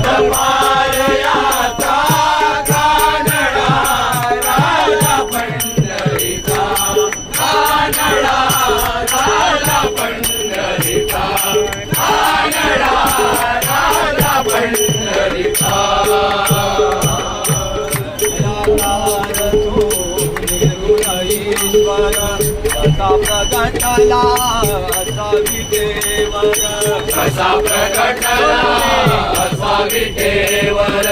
पारयाचा कानडा राजा पंढरीचा कानडा राजा पंढरीचा कानडा राजा पंढरीचा कसा प्रगटला असा विटेवर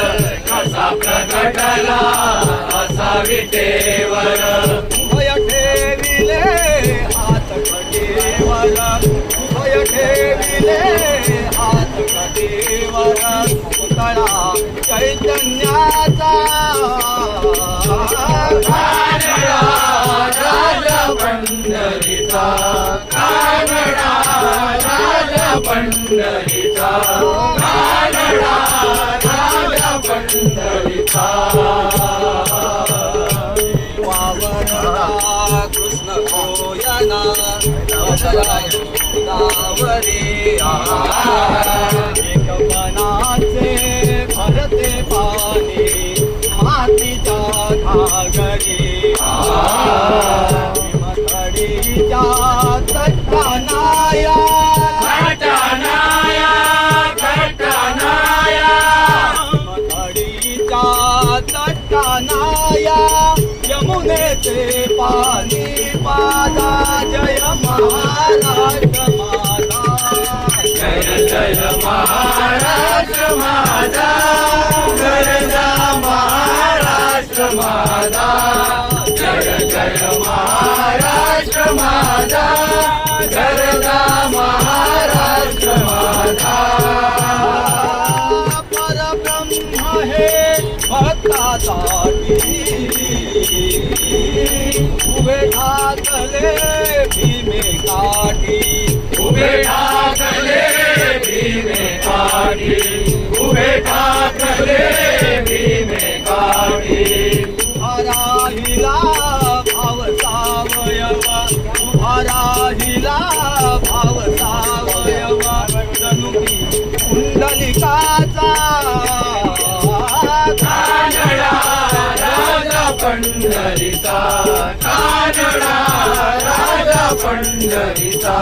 कसा प्रगटला असा विटेवर उभय ठेविले हात कटेवर उभय ठेविले हात कटेवर पुतळा चैतन्याचा कानडा राजा पंढरीचा कानडा राजा पंढरीचा कानडा राजा पंढरीचा वावरता कृष्ण गोयना गोदावरी एक वनाचे भरते पाणी मातीच्या घागरी मथडीच्या तट्टानाया घटनाया घटनाया मथडीच्या तट्टानाया यमुनेचे पाणी पादा जय महाराष्ट्र माझा जय जय महाराष्ट्र माझा गरजा महाराष्ट्र माझा जय जय महाराष्ट्र माझा गरजा महाराष्ट्र माझा परब्रह्म हे भक्तासाठी उभे ठाकले भीमे काठी उभे ठाकले भीमे काठी उभे ठाकले भीमे काठी उभा राहिला भाव सावयव उभा राहिला भाव सावयव जनुकी कुंडलिकाचा कानडा राजा पंढरीचा कानडा राजा पंढरीचा